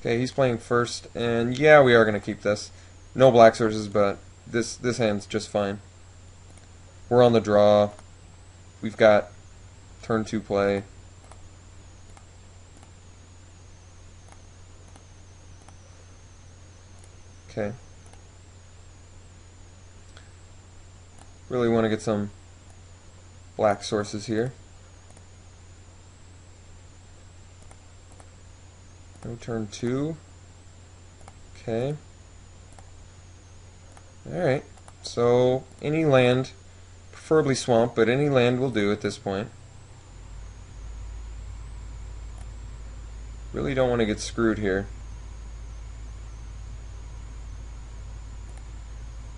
Okay, he's playing first, and yeah, we are going to keep this. No black sources, but this hand's just fine. We're on the draw. We've got turn 2 play. Okay. Really want to get some black sources here. No turn 2. Okay. Alright. So, any land, preferably swamp, but any land will do at this point. Really don't want to get screwed here.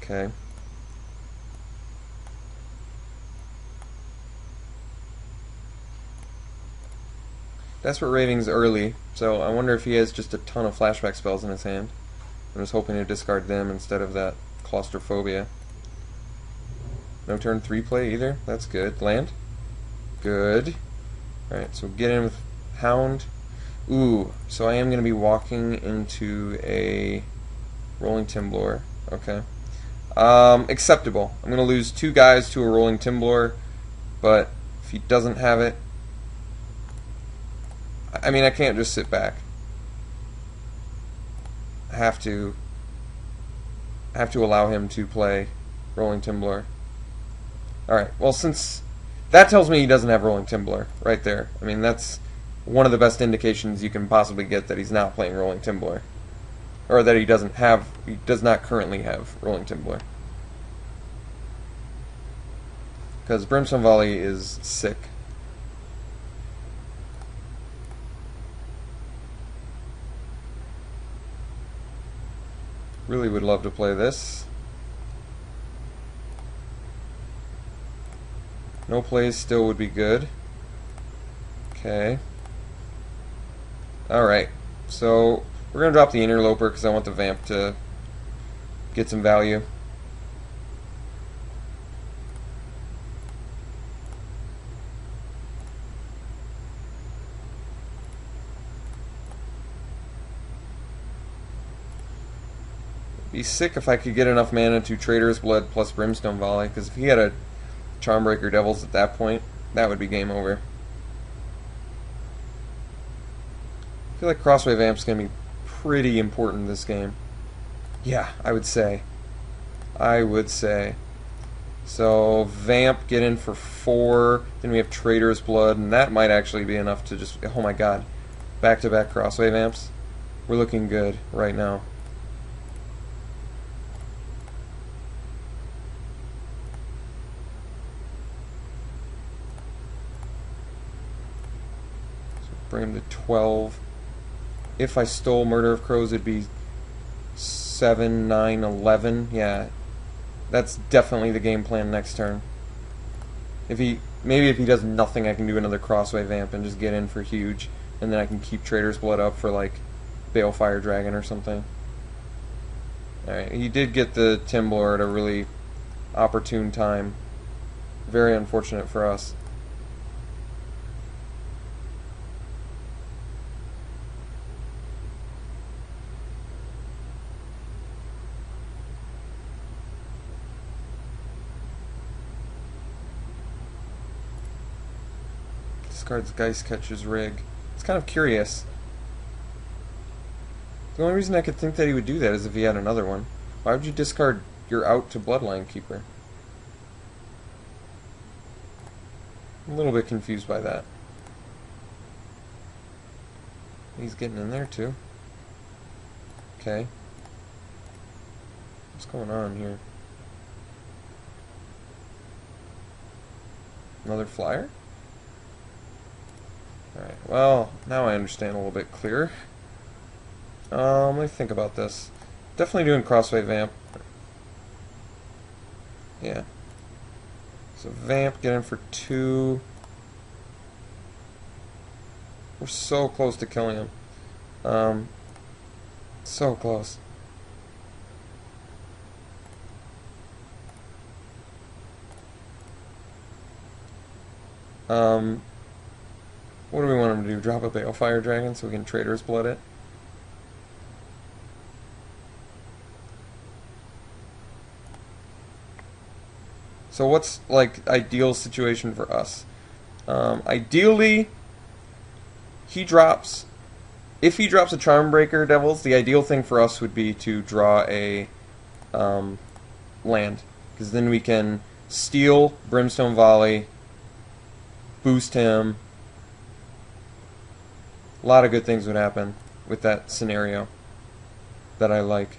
Okay. Desperate Raving's early, so I wonder if he has just a ton of flashback spells in his hand. I'm just hoping to discard them instead of that claustrophobia. No turn 3 play either. That's good. Land? Good. Alright, so get in with Hound. Ooh, so I am going to be walking into a Rolling Timblor. Okay. Acceptable. I'm going to lose 2 guys to a Rolling Timblor, but if he doesn't have it, I mean, I can't just sit back. I have to allow him to play Rolling Timblor. Alright, well, since that tells me he doesn't have Rolling Timblor right there. I mean, that's one of the best indications you can possibly get that he's not playing Rolling Timblor. Or that he does not currently have Rolling Timblor. Because Brimstone Volley is sick. Really would love to play this. No plays still would be good. Okay. Alright. So, we're going to drop the Interloper because I want the Vamp to get some value. Be sick if I could get enough mana to Traitor's Blood plus Brimstone Volley, because if he had a Charmbreaker Devils at that point, that would be game over. I feel like Crossway Vamp's going to be pretty important this game. Yeah, I would say. So, Vamp, get in for 4, then we have Traitor's Blood, and that might actually be enough to just, oh my god, back-to-back Crossway Vamps. We're looking good right now. Bring him to 12. If I stole Murder of Crows, it'd be 7, 9, 11. Yeah, that's definitely the game plan next turn. Maybe if he does nothing, I can do another Crossway Vamp and just get in for huge, and then I can keep Traitor's Blood up for like Balefire Dragon or something. Alright, he did get the Timblor at a really opportune time. Very unfortunate for us. Discards Geist Catcher's Rig. It's kind of curious. The only reason I could think that he would do that is if he had another one. Why would you discard your out to Bloodline Keeper? I'm a little bit confused by that. He's getting in there too. Okay. What's going on here? Another flyer? Alright, well, now I understand a little bit clearer. Let me think about this. Definitely doing Crossway Vamp. Yeah. So Vamp, get in for 2. We're so close to killing him. So close. What do we want him to do? Drop a Balefire Dragon so we can Traitor's Blood it? So what's like ideal situation for us? Ideally, he drops. If he drops a Charm Breaker Devils, the ideal thing for us would be to draw a land, because then we can steal Brimstone Volley, boost him. A lot of good things would happen with that scenario that I like.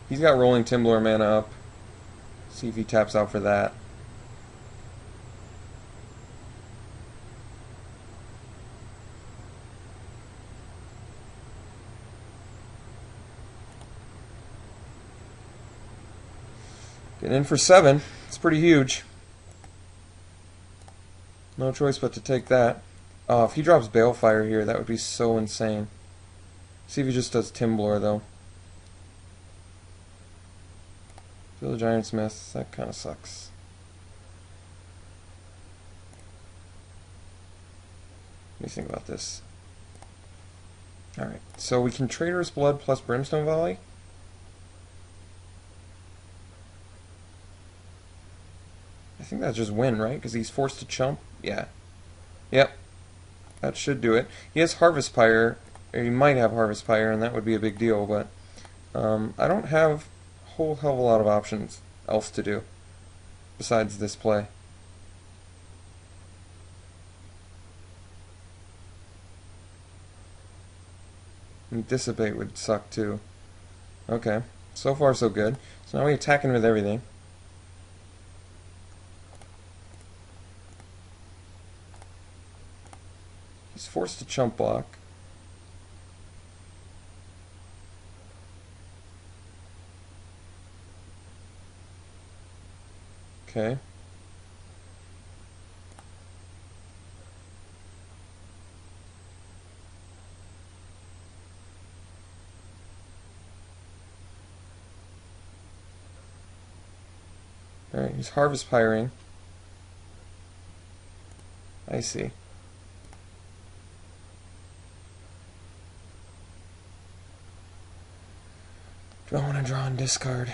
He's got Rolling Timblor mana up. See if he taps out for that. Getting in for 7. It's pretty huge. No choice but to take that. Oh, if he drops Balefire here, that would be so insane. See if he just does Timblor, though. Kill the Giant Smith. That kind of sucks. What do you think about this? Alright, so we can Traitorous Blood plus Brimstone Volley. I think that's just win, right? Because he's forced to chump. Yeah. Yep. That should do it. He has Harvest Pyre, or he might have Harvest Pyre, and that would be a big deal, but I don't have a whole hell of a lot of options else to do besides this play. And Dissipate would suck too. Okay. So far so good. So now we attack him with everything. He's forced to chump block. Okay. Alright, he's Harvest Pyring. I see. Do I want to draw and discard?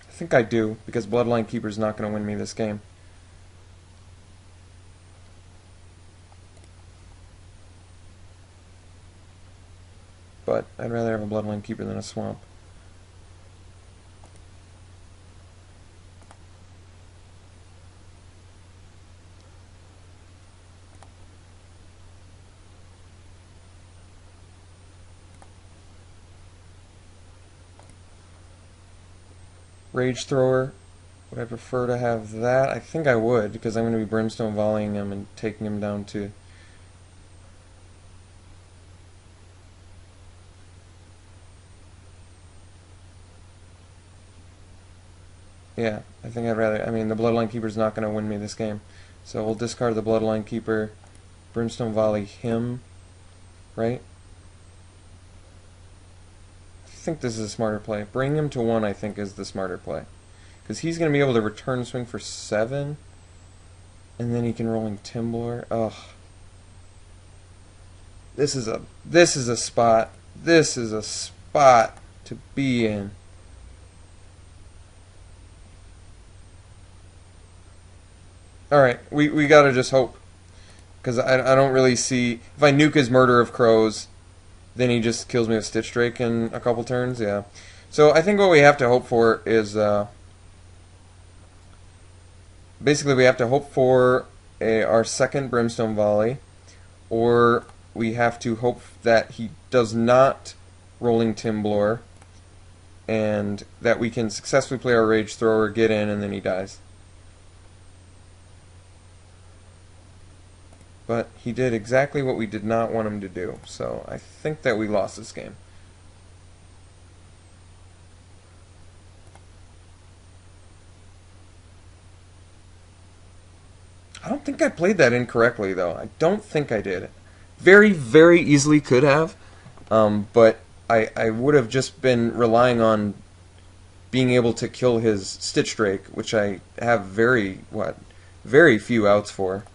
I think I do, because Bloodline Keeper's not going to win me this game. But I'd rather have a Bloodline Keeper than a Swamp. Rage Thrower. Would I prefer to have that? I think I would, because I'm going to be Brimstone volleying him and taking him down to... Yeah, I think I'd rather... I mean, the Bloodline Keeper's not going to win me this game. So we'll discard the Bloodline Keeper, Brimstone volley him, right? I think this is a smarter play. Bring him to 1, I think, is the smarter play. Because he's going to be able to return swing for 7. And then he can Rolling Timblor. Ugh. This is a spot. This is a spot to be in. Alright, we gotta just hope. Because I don't really see... If I nuke his Murder of Crows, then he just kills me with Stitch Drake in a couple turns, yeah. So I think what we have to hope for is... basically we have to hope for our second Brimstone Volley, or we have to hope that he does not Rolling Timblor, and that we can successfully play our Rage Thrower, get in, and then he dies. But he did exactly what we did not want him to do, so I think that we lost this game. I don't think I played that incorrectly, though. I don't think I did. Very, very easily could have, but I would have just been relying on being able to kill his Stitch Drake, which I have very few outs for.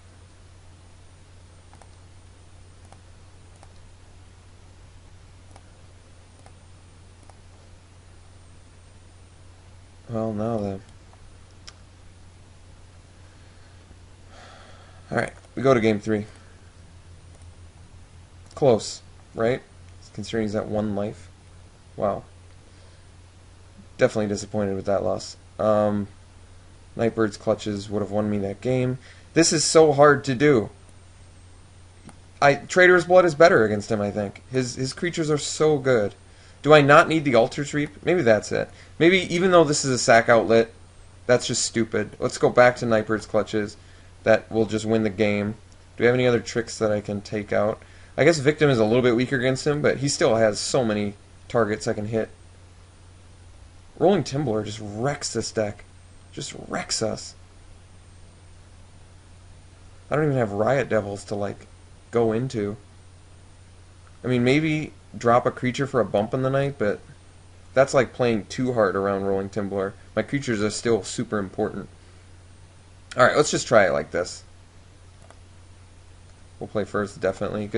Well, now then. Alright, we go to game 3. Close, right? Considering he's at 1 life. Wow. Definitely disappointed with that loss. Nightbird's clutches would have won me that game. This is so hard to do. Trader's Blood is better against him, I think. His creatures are so good. Do I not need the Altar Sweep? Maybe that's it. Maybe even though this is a sack outlet, that's just stupid. Let's go back to Nightbird's clutches. That will just win the game. Do we have any other tricks that I can take out? I guess Victim is a little bit weaker against him, but he still has so many targets I can hit. Rolling Timbler just wrecks this deck. Just wrecks us. I don't even have Riot Devils to, like, go into. I mean, maybe drop a creature for a bump in the night, but that's like playing too hard around Rolling Timbler. My creatures are still super important. Alright, let's just try it like this. We'll play first, definitely.